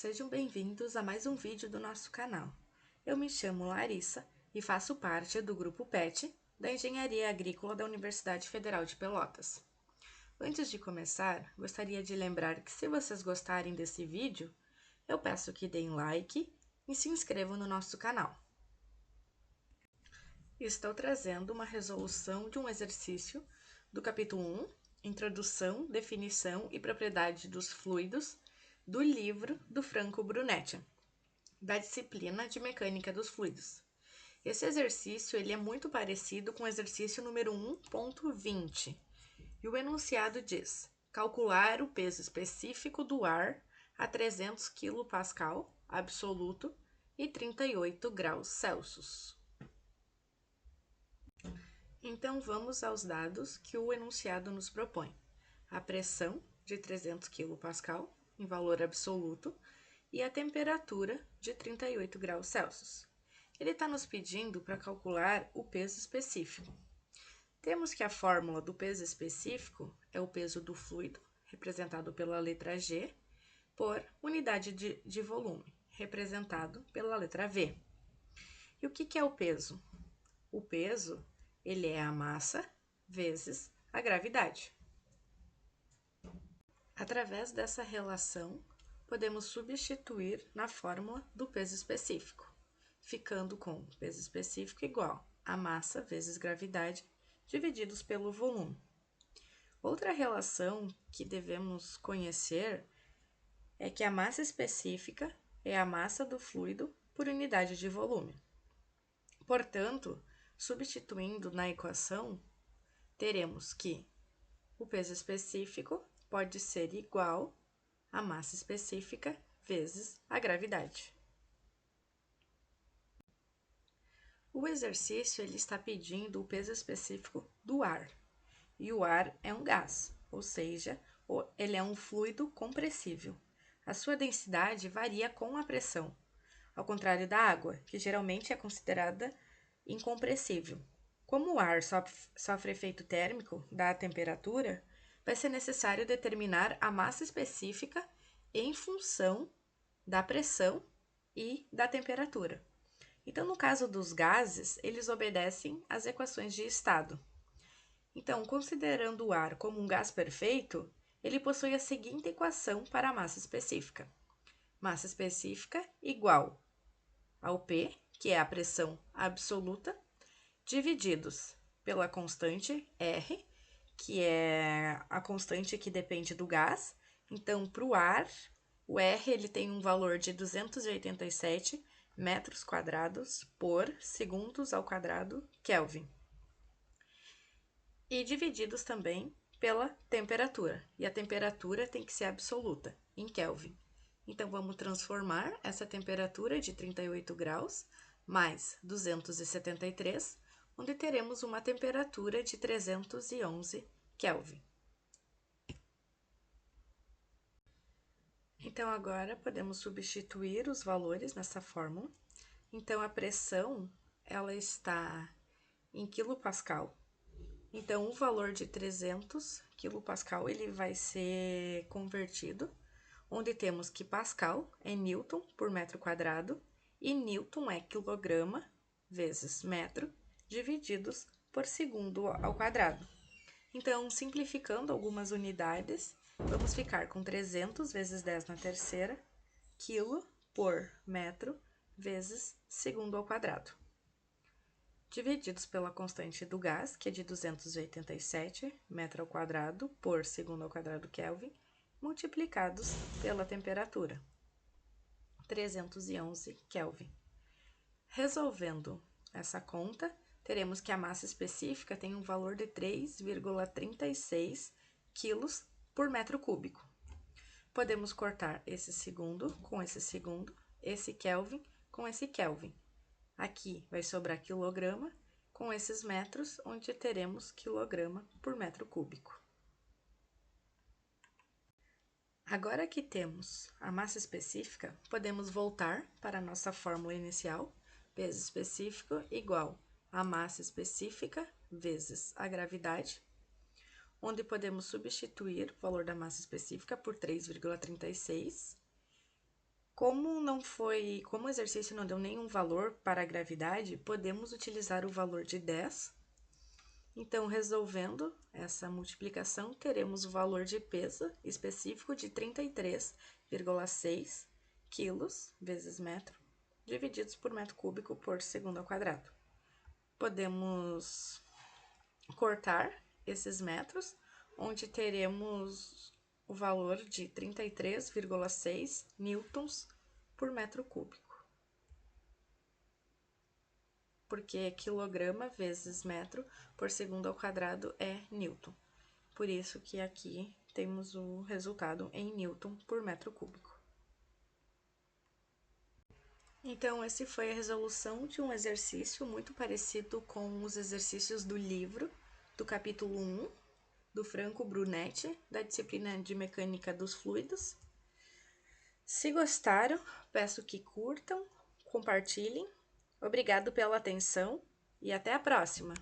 sejam bem-vindos a mais um vídeo do nosso canal. Eu me chamo Larissa e faço parte do grupo PET da Engenharia Agrícola da Universidade Federal de Pelotas. Antes de começar, gostaria de lembrar que se vocês gostarem desse vídeo, eu peço que deem like e se inscrevam no nosso canal. Estou trazendo uma resolução de um exercício do capítulo 1, Introdução, Definição e Propriedade dos Fluidos, do livro do Franco Brunetti, da disciplina de Mecânica dos Fluidos. Esse exercício ele é muito parecido com o exercício número 1.20, e o enunciado diz: calcular o peso específico do ar a 300 kPa absoluto e 38 graus Celsius. Então, vamos aos dados que o enunciado nos propõe. A pressão de 300 kPa em valor absoluto e a temperatura de 38 graus Celsius. Ele está nos pedindo para calcular o peso específico. Temos que a fórmula do peso específico é o peso do fluido, representado pela letra G, por unidade de volume, representado pela letra V. E o que é o peso? O peso ele é a massa vezes a gravidade. Através dessa relação, podemos substituir na fórmula do peso específico, ficando com peso específico igual a massa vezes gravidade divididos pelo volume. Outra relação que devemos conhecer é que a massa específica é a massa do fluido por unidade de volume. Portanto, substituindo na equação, teremos que o peso específico pode ser igual a massa específica vezes a gravidade. O exercício ele está pedindo o peso específico do ar. E o ar é um gás, ou seja, ele é um fluido compressível. A sua densidade varia com a pressão, ao contrário da água, que geralmente é considerada incompressível. Como o ar sofre efeito térmico da temperatura, vai ser necessário determinar a massa específica em função da pressão e da temperatura. Então, no caso dos gases, eles obedecem às equações de estado. Então, considerando o ar como um gás perfeito, ele possui a seguinte equação para a massa específica. Massa específica igual ao P, que é a pressão absoluta, divididos pela constante R, que é a constante que depende do gás. Então, para o ar, o R ele tem um valor de 287 metros quadrados por segundos ao quadrado Kelvin. E divididos também pela temperatura. E a temperatura tem que ser absoluta, em Kelvin. Então, vamos transformar essa temperatura de 38 graus mais 273, onde teremos uma temperatura de 311 Kelvin. Então, agora podemos substituir os valores nessa fórmula. Então, a pressão ela está em quilopascal. Então, o valor de 300 quilopascal ele vai ser convertido, onde temos que pascal é newton por metro quadrado e newton é quilograma vezes metro divididos por segundo ao quadrado. Então, simplificando algumas unidades, vamos ficar com 300 vezes 10 na terceira, quilo por metro vezes segundo ao quadrado, divididos pela constante do gás, que é de 287 metro ao quadrado por segundo ao quadrado Kelvin, multiplicados pela temperatura, 311 Kelvin. Resolvendo essa conta, teremos que a massa específica tem um valor de 3,36 quilos por metro cúbico. Podemos cortar esse segundo com esse segundo, esse Kelvin com esse Kelvin. Aqui vai sobrar quilograma com esses metros, onde teremos quilograma por metro cúbico. Agora que temos a massa específica, podemos voltar para a nossa fórmula inicial, peso específico igual a massa específica vezes a gravidade, onde podemos substituir o valor da massa específica por 3,36 Como o exercício não deu nenhum valor para a gravidade, podemos utilizar o valor de 10. Então, resolvendo essa multiplicação, teremos o valor de peso específico de 33,6 quilos vezes metro, divididos por metro cúbico por segundo ao quadrado. Podemos cortar esses metros, onde teremos o valor de 33,6 newtons por metro cúbico. Porque quilograma vezes metro por segundo ao quadrado é newton. Por isso que aqui temos o resultado em newton por metro cúbico. Então, esse foi a resolução de um exercício muito parecido com os exercícios do livro, do capítulo 1, do Franco Brunetti, da disciplina de Mecânica dos Fluidos. Se gostaram, peço que curtam, compartilhem. Obrigado pela atenção e até a próxima!